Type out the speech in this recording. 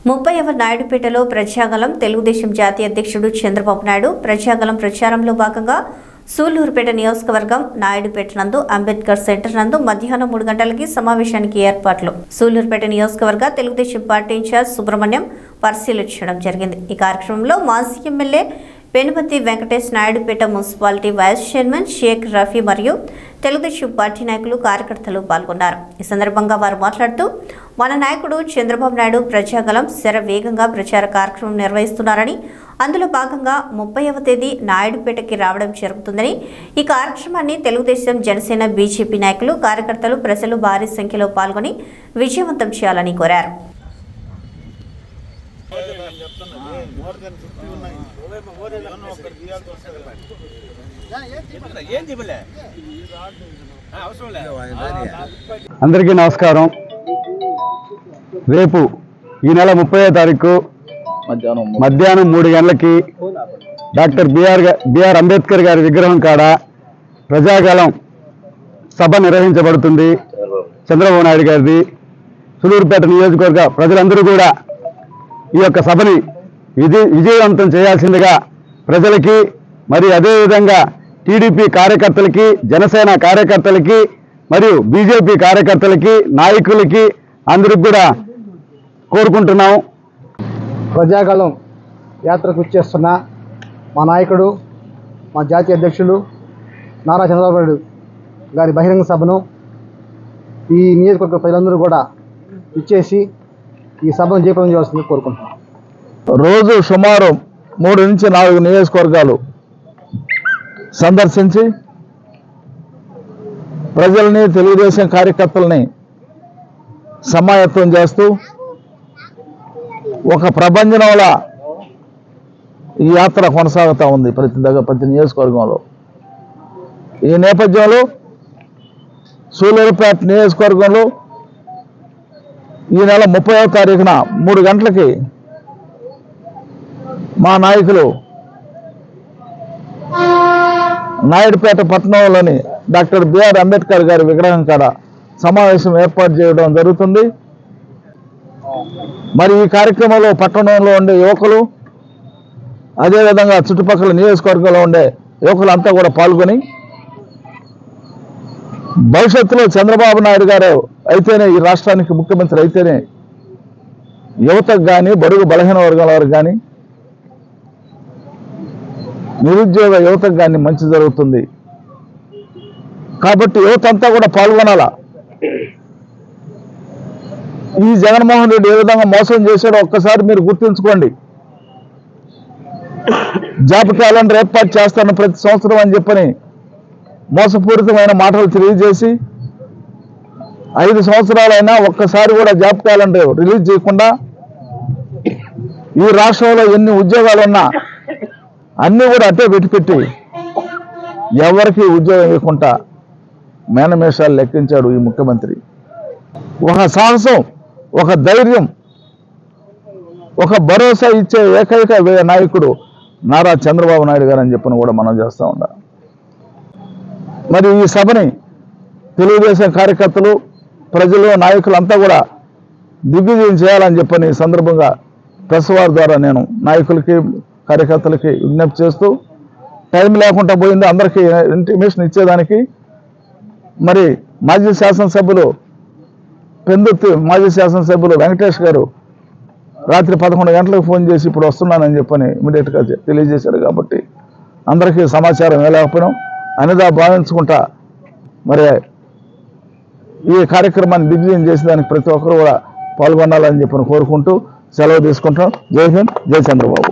30వ నాయుడుపేటలో ప్రజాగలం తెలుగుదేశం జాతీయ అధ్యక్షుడు చంద్రబాబు నాయుడు ప్రజాగలం ప్రచారంలో భాగంగా సూళ్లూరుపేట నియోజకవర్గం నాయుడుపేట నందు అంబేద్కర్ సెంటర్ నందు మధ్యాహ్నం 3 గంటలకి సమావేశానికి ఏర్పాట్లు సూళ్లూరుపేట నియోజకవర్గ తెలుగుదేశం పార్టీ ఇన్ఛార్జ్ సుబ్రహ్మణ్యం పరిశీలించడం జరిగింది। ఈ కార్యక్రమంలో మాజీ MLA Penupati Venkatesh, Naidupeta municipality vice chairman Shaik Rafi మరియు తెలుగుదేశం పార్టీ నాయకులు కార్యకర్తలు పాల్గొన్నారు। ఈ సందర్భంగా వారు మాట్లాడుతూ మన నాయకుడు చంద్రబాబు నాయుడు ప్రజాగలం శరవేగంగా ప్రచార కార్యక్రమం నిర్వహిస్తున్నారని, అందులో భాగంగా 30వ తేదీ నాయుడుపేటకి రావడం జరుగుతుందని, ఈ కార్యక్రమాన్ని తెలుగుదేశం, జనసేన, బీజేపీ నాయకులు, కార్యకర్తలు, ప్రజలు భారీ సంఖ్యలో పాల్గొని విజయవంతం చేయాలని కోరారు। అందరికీ నమస్కారం। రేపు ఈ నెల 30వ తారీఖు మధ్యాహ్నం 3 గంటలకి డాక్టర్ బిఆర్ అంబేద్కర్ గారి విగ్రహం కాడ ప్రజాగలం సభ నిర్వహించబడుతుంది। చంద్రబాబు నాయుడు గారిది సూళ్లూరుపేట నియోజకవర్గ ప్రజలందరూ కూడా ఈ యొక్క సభని విజయవంతం చేయాల్సిందిగా ప్రజలకి, మరి అదేవిధంగా టీడీపీ కార్యకర్తలకి, జనసేన కార్యకర్తలకి మరియు బీజేపీ కార్యకర్తలకి, నాయకులకి అందరికి కూడా కోరుకుంటున్నాం। ప్రజాగలం యాత్రకు వచ్చేస్తున్న మా నాయకుడు, మా జాతీయ అధ్యక్షులు నారా చంద్రబాబు నాయుడు గారి బహిరంగ సభను ఈ నియోజకవర్గ ప్రజలందరూ కూడా ఇచ్చేసి ఈ సభను జయప్రదం చేయాల్సింది కోరుకుంటున్నాం। రోజు సుమారు 3 నుంచి 4 నియోజకవర్గాలు సందర్శించి ప్రజల్ని, తెలుగుదేశం కార్యకర్తల్ని సమాయత్తం చేస్తూ ఒక ప్రభంజనంలా ఈ యాత్ర కొనసాగుతూ ఉంది ప్రతి నియోజకవర్గంలో। ఈ నేపథ్యంలో సూళ్లూరుపేట నియోజకవర్గంలో ఈ నెల 30వ తారీఖున 3 గంటలకి మా నాయకులు నాయుడుపేట పట్టణంలోని డాక్టర్ బిఆర్ అంబేద్కర్ గారి విగ్రహం కాడ సమావేశం ఏర్పాటు చేయడం జరుగుతుంది। మరి ఈ కార్యక్రమంలో పట్టణంలో ఉండే యువకులు, అదేవిధంగా చుట్టుపక్కల నియోజకవర్గంలో ఉండే యువకులంతా కూడా పాల్గొని భవిష్యత్తులో చంద్రబాబు నాయుడు గారు అయితేనే, ఈ రాష్ట్రానికి ముఖ్యమంత్రి అయితేనే యువతకు కానీ, బడుగు బలహీన వర్గాల వారికి కానీ, నిరుద్యోగ యువతకు కానీ మంచి జరుగుతుంది। కాబట్టి యువత అంతా కూడా పాల్గొనాలా। ఈ జగన్మోహన్ రెడ్డి ఏ విధంగా మోసం చేశాడో ఒక్కసారి మీరు గుర్తుంచుకోండి। జాబ్ క్యాలెండర్ ఏర్పాటు చేస్తాను ప్రతి సంవత్సరం అని చెప్పని మోసపూరితమైన మాటలు తెలియజేసి 5 సంవత్సరాలైనా ఒక్కసారి కూడా జాబ్ క్యాలెండర్ రిలీజ్ చేయకుండా ఈ రాష్ట్రంలో ఎన్ని ఉద్యోగాలు ఉన్నా అన్నీ కూడా అట్టే పెట్టి ఎవరికి ఉద్యోగం ఇవ్వకుండా మేనమేషాలు లెక్కించాడు ఈ ముఖ్యమంత్రి। ఒక సాహసం, ఒక ధైర్యం, ఒక భరోసా ఇచ్చే ఏకైక నాయకుడు నారా చంద్రబాబు నాయుడు గారు అని చెప్పని కూడా మనం చేస్తూ ఉన్నాం। మరి ఈ సభని తెలుగుదేశం కార్యకర్తలు, ప్రజలు, నాయకులంతా కూడా దిగ్విజయం చేయాలని చెప్పని ఈ సందర్భంగా ప్రెస్ వారి ద్వారా నేను నాయకులకి, కార్యకర్తలకి విజ్ఞప్తి చేస్తూ, టైం లేకుండా పోయింది అందరికీ ఇంటిమేషన్ ఇచ్చేదానికి। మరి మాజీ శాసనసభ్యులు పెందుర్తి మాజీ శాసనసభ్యులు వెంకటేష్ గారు రాత్రి 11 గంటలకు ఫోన్ చేసి ఇప్పుడు వస్తున్నానని చెప్పని ఇమీడియట్గా తెలియజేశారు। కాబట్టి అందరికీ సమాచారం వేయలేకపోయినాం అనేదా భావించుకుంటా మరి ఈ కార్యక్రమాన్ని దిగ్విజయం చేసేదానికి ప్రతి ఒక్కరు కూడా పాల్గొనాలని చెప్పని కోరుకుంటూ సెలవు తీసుకుంటాం। జై హింద్, జై చంద్రబాబు।